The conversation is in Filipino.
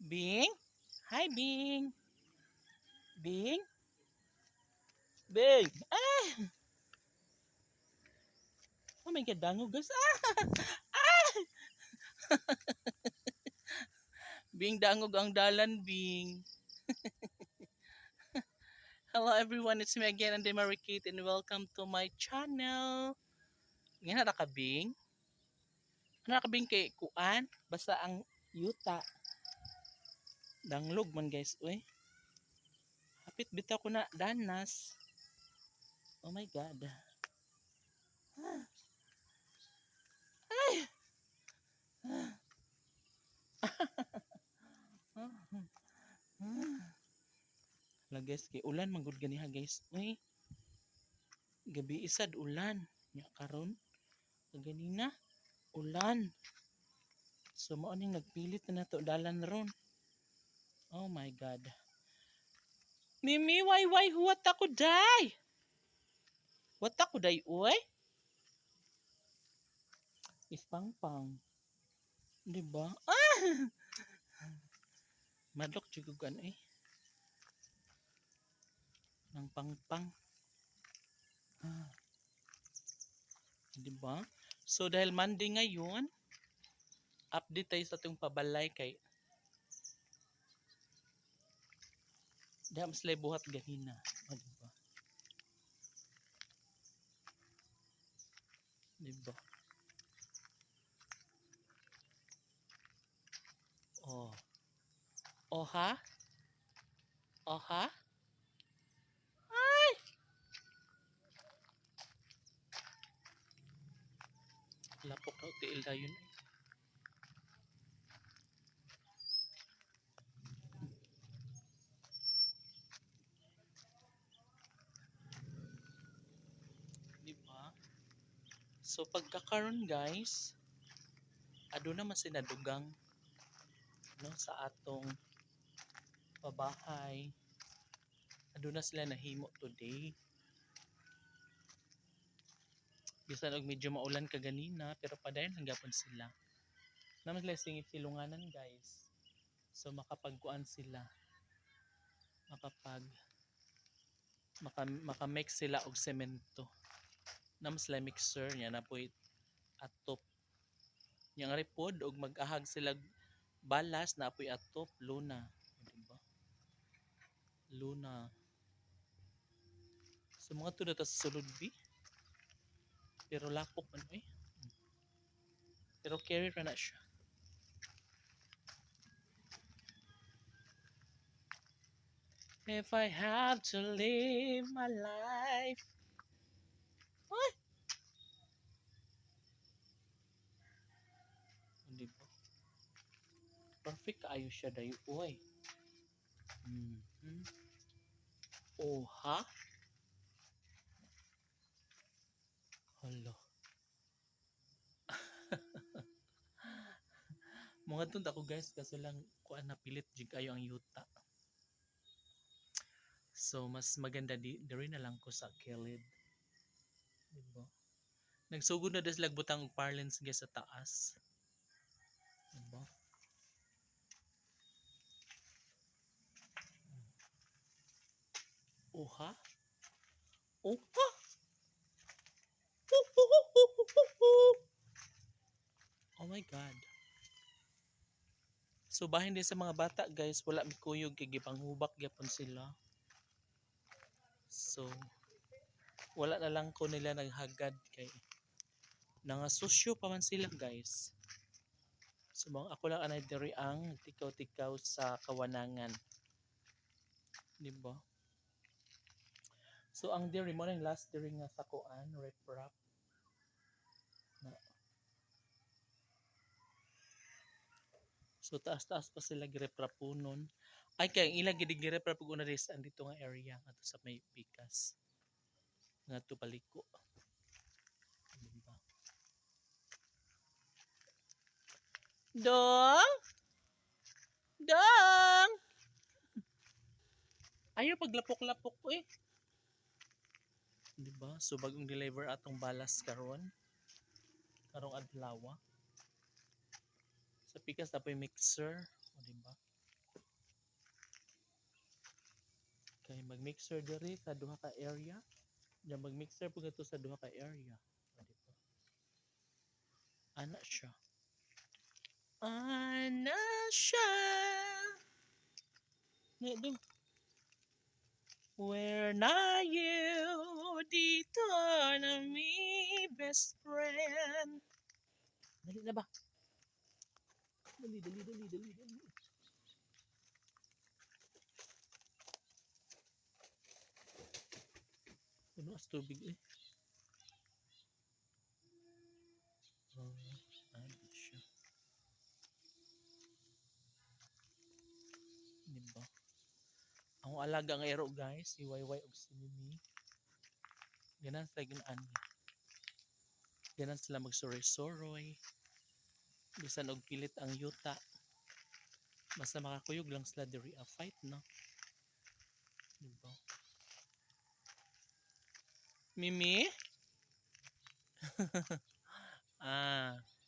Bing? Hi, Bing. Bing? Bing! Ah! Oh my God, dango guys. Ah! Bing, dangog ang dalan, Bing. Hello everyone, it's me again, Andy Marikit, and welcome to my channel. Ngayon na ka, Bing? Ano na ka, Bing, kay Kuan? Basta ang yuta. Danglog man guys, uy. Hapit bitaw ko na danas. Oh my God. Ah! Ay! Ah! Ah! Hala guys, kay ulan manggod ganiha guys. Uy, gabi isad ulan. Nya karon, ganina ulan. So mao ning nagpilit na nato dalan ron. Oh my God. Mimi, why, huwat ako day? What ako day, uy? Ispangpang. Di ba? Ah! Madok jugugan eh. Nang pangpang. Ah, di ba? So dahil Monday ngayon, update tayo sa itong pabalay kay mas lay buhat ganina. O, di ba? Di ba? Oh. Oh ha? Oh ha? Ay! Lapok na tiil na yun. Di ba? So pagkakaroon guys, ado naman sinadugang no, sa atong pabahay. Ado na sila nahimo today. Bisan og medyo maulan kaganina pero padayon hanggapon sila. Naman sila singit silunganan guys. So makapagkuan sila. Makapag maka-mix sila og semento. Naman sila mixer niya na po'y atop. Yang ripod og mag-ahag sila balas na po'y atop luna. Diba? Luna. So mga to data sa sulod bi. Pero lapok man eh. Pero carry ra na siya. If I have to live my life. Ay! Di ba? Perfect kaayo siya dayo. Uy. Mm-hmm. Oh ha? Hala. Mga tund ako guys kasi lang kuan napilit jig kayo ang yuta. So mas maganda diri na lang ko sa kilid. Diba? Nagsugod na des butang og parlance guys sa taas. Diba? Oh ha? Oh ha? Oh my God. So bahin din sa mga bata guys, wala mi kuyog kay gipanghubak gyapon sila. So wala na lang ko nila naghagad kay nangasosyo pa man sila guys. So mga ako lang anay diri ang tikaw-tikaw sa kawanangan. Di ba? So ang diri mo nang last diri nga sa kuan, rep-rap. Na. So taas-taas pa sila girep-rapunon. Ay kay ilang gid girep-rap ug una ris andito nga area ato sa may pikas. Ngadto paliko. Diba? Dong! Dong! Ayaw paglapok-lapok ko eh. Diba? So bagong deliver atong balas karon. Karong adlaw. Sa pikas na po yung mixer. O diba? Kay mag-mixer diri sa duha ka area. Diyan mag-mixer po gato sa duha ka area. O, dito. Ana siya. Ana siya. Ding. Where na you? Dito na mi best friend. Dali na ba? Dali. Ano as tubig eh? Oh, dito siya. Diba? Ang alaga ng ero guys, si YY og si Mimi. Ganan sila ginaan niya. Ganan sila magsoroy-soroy. Bisan og pilit ang yuta. Basta makakuyog lang sila diri a fight, no? Diba? Mimi? Ah,